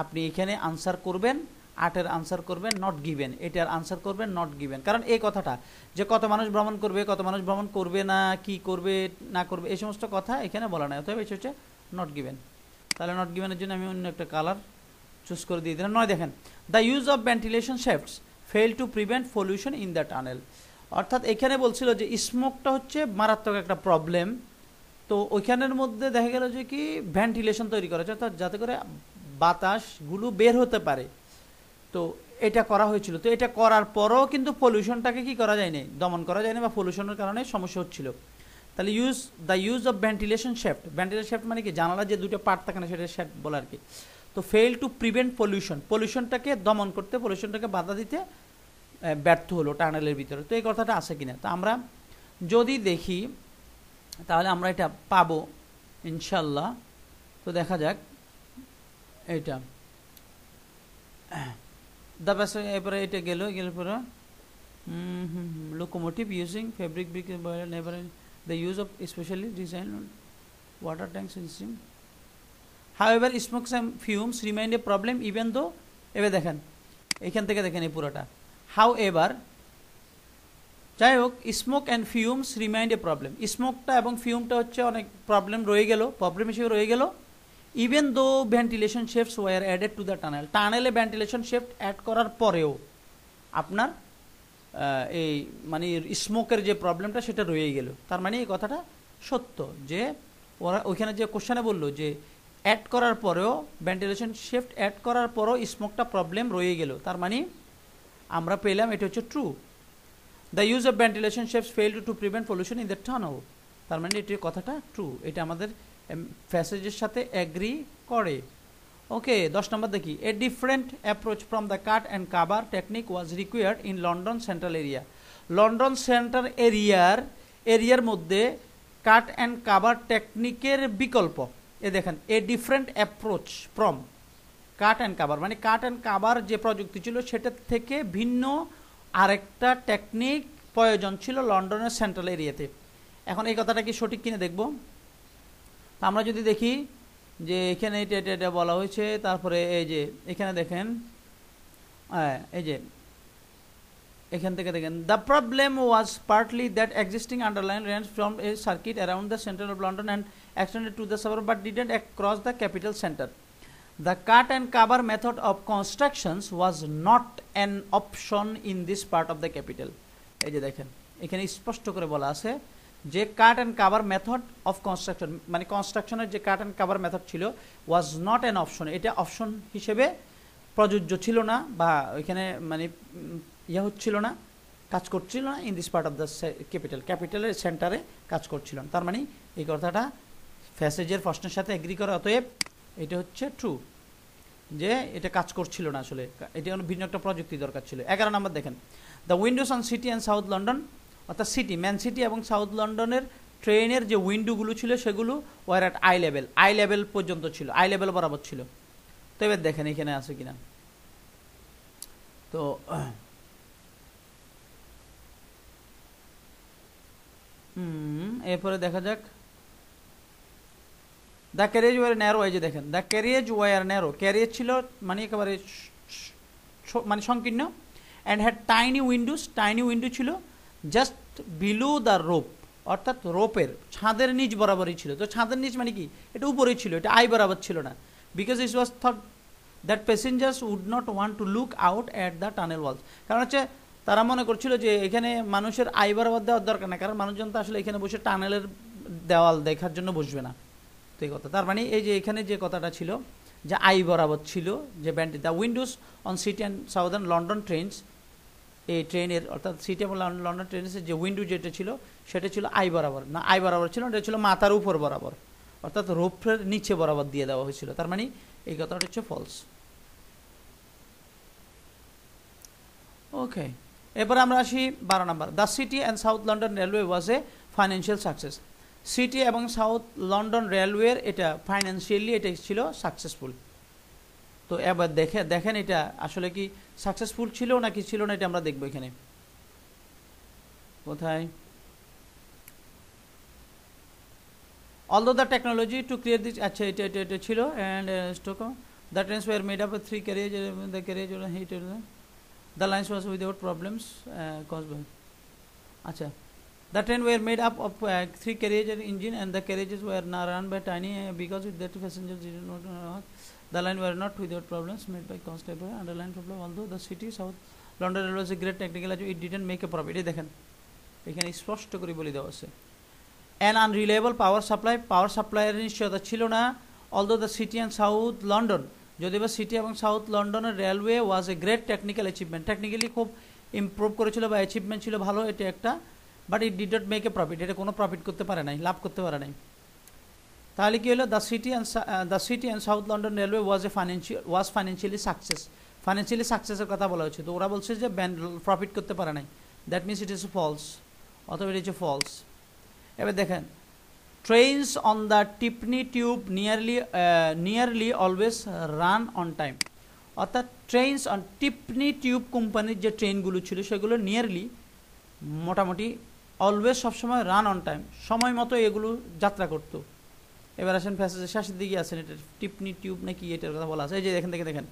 আপনি এখানে আনসার করবেন, 8-এর আনসার করবেন নট গিভেন, এটার আনসার করবেন নট গিভেন। কারণ এই কথাটা যে কত মানুষ ভ্রমণ করবে, কত মানুষ ভ্রমণ করবে না, কি করবে না করবে, এই সমস্ত কথা এখানে বলা নাই। অতএব এটা হচ্ছে নট গিভেন। তাহলে নট গিভেনের জন্য আমি অন্য একটা কালার চুজ করে দিয়ে দিলাম। 9 দেখেন, the use of ventilation shafts fail to prevent pollution in the tunnel. অর্থাৎ এখানে বলছিল যে স্মোকটা হচ্ছে মারাত্মক একটা প্রবলেম। তো ওইখানের মধ্যে দেখা গেল যে কি ভেন্টিলেশন তৈরি করা হচ্ছে, অর্থাৎ যাতে করে বাতাসগুলো বের হতে পারে। তো এটা করা হয়েছিল। তো এটা করার পরও কিন্তু পলিউশনটাকে কি করা যায়নি, দমন করা যায়নি, বা পলিউশনের কারণে সমস্যা হচ্ছিল। তাহলে the use of ventilation shaft, ventilation shaft মানে কি জানালা যে দুটো পার্ট থাকে না, সেটা শ্যাফট বলে আর কি। তো ফেল টু প্রিভেন্ট পলিউশন, পলিউশনটাকে দমন করতে, পলিউশনটাকে বাধা দিতে ব্যর্থ হলো টানেলের ভিতরে। তো এই কথাটা আছে কিনা, তো আমরা যদি দেখি তাহলে আমরা এটা পাবো ইনশাল্লাহ। তো দেখা যাক এটা দ্য বেস্ট, এরপরে এটা গেল পরে locomotive using fabric brick never the use of specially design water tank system. However, smokes and fumes remain a problem even though, এবার দেখেন এখান থেকে দেখেন এই পুরোটা। However, যাই হোক, smoke and fumes remained a problem, স্মোকটা এবং ফিউমটা হচ্ছে অনেক প্রবলেম রয়ে গেল, প্রবলেম হিসেবে রয়ে গেল। Even though ventilation shafts were added to the tunnel, টানেলে ভেন্টিলেশন শেফট অ্যাড করার পরেও আপনার এই মানে স্মোকের যে প্রবলেমটা সেটা রয়ে গেল। তার মানে এই কথাটা সত্য যে ওরা ওইখানে যে কোশ্চেনে বললো যে অ্যাড করার পরেও, ভেন্টিলেশন শেফট অ্যাড করার পরেও স্মোকটা প্রবলেম রয়ে গেল, তার মানে আমরা পেলাম এটা হচ্ছে true. The use of ventilation shafts fail to prevent pollution in the tunnel, তার মানে এটির কথাটা ট্রু, এটা আমাদের প্যাসেজের সাথে এগ্রি করে। ওকে, 10 নম্বর দেখি, a different approach from the cut and cover technique was required in London central area. London central এরিয়ার মধ্যে কাট অ্যান্ড কাভার টেকনিকের বিকল্প, এ দেখেন a different approach from cut and cover, মানে কাট অ্যান্ড কাভার যে প্রযুক্তি ছিল সেটার থেকে ভিন্ন আরেকটা টেকনিক প্রয়োজন ছিল লন্ডনের সেন্ট্রাল এরিয়াতে। এখন এই কথাটা কি সঠিক কিনা দেখব। আমরা যদি দেখি যে এখানে এটা বলা হয়েছে, তারপরে এই যে এখানে দেখেন এই যে এখান থেকে দেখেন, the problem was partly that existing underline range from a circuit around the centre of London and extended to the suburb but didn't cross the capital center. The cut and cover method of constructions was not an option in this part of the capital. এই যে দেখেন এখানে স্পষ্ট করে বলা আছে যে cut and cover method of construction, মানে কনস্ট্রাকশনের যে কাট অ্যান্ড কাভার মেথড ছিল ওয়াজ নট অ্যান অপশন, এটা অপশন হিসেবে প্রযোজ্য ছিল না, বা ওইখানে মানে হচ্ছিল না, কাজ করছিল না in this part of the ক্যাপিটালের সেন্টারে কাজ করছিল না। তার মানে এই কথাটা প্যাসেজের প্রশ্নের সাথে এগ্রি করে, অতএব এটা হচ্ছে ট্রু যে এটা কাজ করছিল না, আসলে এটা ভিন্ন একটা প্রযুক্তি দরকার ছিল। 11 নম্বর দেখেন, the Windows on city and South London, অর্থাৎ সিটি ম্যান সিটি এবং সাউথ লন্ডনের ট্রেনের যে উইন্ডোগুলো ছিল সেগুলো ওয়ার অ্যাট আই লেভেল পর্যন্ত ছিল, আই লেভেল বরাবর ছিল। তো এবার দেখেন এখানে আছে কিনা। তো এরপরে দেখা যাক, দ্য ক্যারিয়েজ ওয়ার ন্যারো, এই যে দেখেন the carriage were narrow, carriage ছিল মানে একেবারে মানে সংকীর্ণ, অ্যান্ড হ্যাড টাইনি উইন্ডো ছিল জাস্ট বিলো দ্য রোপ, অর্থাৎ রোপের ছাদের নিচ বরাবরই ছিল। তো ছাদের নিচ মানে কি, এটা উপরেই ছিল, এটা আই বরাবর ছিল না, because it was thought that passengers would not want to look out at the tunnel walls, কারণ হচ্ছে তারা মনে করছিল যে এখানে মানুষের আই বরাবর দেওয়ার দরকার না, কারণ মানুষজন তো আসলে এখানে বসে টানেলের দেওয়াল দেখার জন্য বসবে না। তো এই কথা, তার মানে এই যে এখানে যে কথাটা ছিল যে আই বরাবর ছিল, যে band the Windows on city and Southern London trains, এই ট্রেনের অর্থাৎ সিটি এবং লন্ডন ট্রেনের যে উইন্ডো যেটা ছিল সেটা ছিল আই বরাবর না, আই বরাবর ছিল, এটা ছিল মাথার উপর বরাবর, অর্থাৎ রোপের নিচে বরাবর দিয়ে দেওয়া হয়েছিল। তার মানে এই কথাটা হচ্ছে ফলস। ওকে, এরপর আমরা আসি 12 number. The City and South London Railway was A financial success. City এবং সাউথ লন্ডন রেলওয়ের এটা ফাইন্যান্সিয়ালি এটা ছিল সাকসেসফুল। তো এবার দেখেন এটা আসলে কি সাকসেসফুল ছিল নাকি ছিল না, এটা আমরা দেখবো এখানে। কোথায়? Although the technology to create this, আচ্ছা এটা ছিল, and Stockholm, the trains were made up of 3 carriage, the carriage was heated, the lines was without problems caused by, আচ্ছা, the train were made up of 3 carriage engine, and the carriages were run by tiny because with that passengers did not the line were not without problems made by constable underline problem. Although the city south London was a great technical achievement, it didn't make a profit. এই দেখেন এখানে স্পষ্ট করে বলে দেওয়া আছে an unreliable power supply এর নিশ্চয়তা ছিল না। although the city and south London, যদিও বা সিটি এবং সাউথ লন্ডনের railway was a great technical achievement, technically খুব ইমপ্রুভ করেছিল বা অ্যাচিভমেন্ট ছিল ভালো এটা একটা, but it did not make a profit, এটা কোনো প্রফিট করতে পারে নাই, লাভ করতে পারে নাই। তাহলে কি হলো? The City and South London Railway was financially সাকসেসের কথা বলা হচ্ছে। তো ওরা বলছে যে প্রফিট করতে পারে নাই, that means it is false, অথবা ইট ইজ ফলস। এবার দেখেন, trains on the Twopenny Tube nearly always run on time, অর্থাৎ ট্রেনস অন টিপনি টিউব কোম্পানির যে ট্রেনগুলো ছিল সেগুলো নিয়ারলি মোটামুটি অলওয়েজ সবসময় রান অন টাইম, সময় মতো এগুলো যাত্রা করতো। এবার আসেন প্যাসেজের শেষের দিকে আছেন, এটা টিপনি টিউব নাকি এটার কথা বলা আছে, এই যে দেখেন।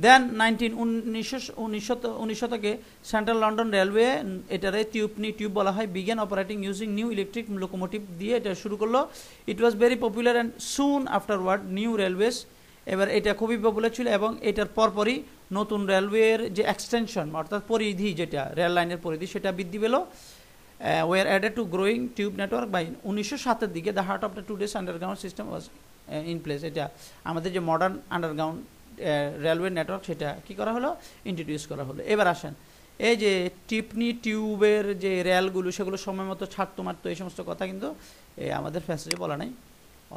দেন 19 শতকে সেন্ট্রাল লন্ডন রেলওয়ে, এটারে টিউপনি টিউব বলা হয়, began operating using new electric locomotive দিয়ে এটা শুরু করলো। It was very popular and soon afterward new railways, এবার এটা খুবই পপুলার ছিল এবং এটার পরপরই নতুন রেলওয়ের যে এক্সটেনশন অর্থাৎ পরিধি, যেটা রেল লাইনের পরিধি সেটা বৃদ্ধি পেল। Were added to growing tube network by 1907 দিকে the heart of the today's underground system was in place. এটা আমাদের যে মডার্ন আন্ডারগ্রাউন্ড রেলওয়ে নেটওয়ার্ক সেটা কি করা হলো, ইন্ট্রোডিউস করা হলো। এবার আসেন, এই যে টিপনি টিউবের যে রেলগুলো সেগুলো সময় মতো ছাড়তো মারতো, এই সমস্ত কথা কিন্তু আমাদের প্যাসেজে বলা নাই,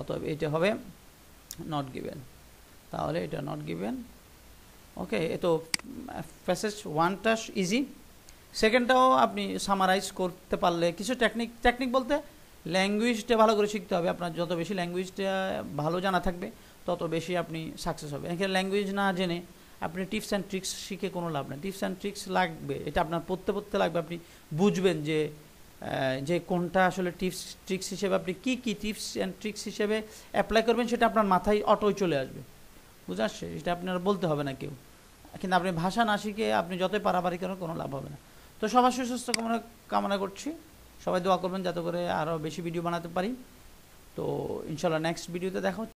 অতএব এটা হবে নট গিভেন। তাহলে এটা নট গিভেন। ওকে, এ তো প্যাসেজ 1টা ইজি, সেকেন্ডটাও আপনি সামারাইজ করতে পারলে কিছু টেকনিক বলতে ল্যাঙ্গুয়েজটা ভালো করে শিখতে হবে। আপনার যত বেশি ল্যাঙ্গুয়েজটা ভালো জানা থাকবে তত বেশি আপনি সাকসেস হবে। এখানে ল্যাঙ্গুয়েজ না জেনে আপনি টিপস অ্যান্ড ট্রিক্স শিখে কোনো লাভ নেই। টিপস অ্যান্ড ট্রিক্স লাগবে, এটা আপনার পড়তে লাগবে, আপনি বুঝবেন যে কোনটা আসলে টিপস ট্রিক্স হিসেবে আপনি কি টিপস অ্যান্ড ট্রিক্স হিসেবে অ্যাপ্লাই করবেন, সেটা আপনার মাথায় অটোই চলে আসবে, বুঝে আসছে? এটা আপনার বলতে হবে না কেউ, কিন্তু আপনি ভাষা না শিখে আপনি যতই পারাপারি করেন কোনো লাভ হবে না। তো সবার সুস্বাস্থ্য কামনা করছি, সবাই দোয়া করবেন যাতে করে আরও বেশি ভিডিও বানাতে পারি। তো ইনশাল্লাহ নেক্সট ভিডিওতে দেখা।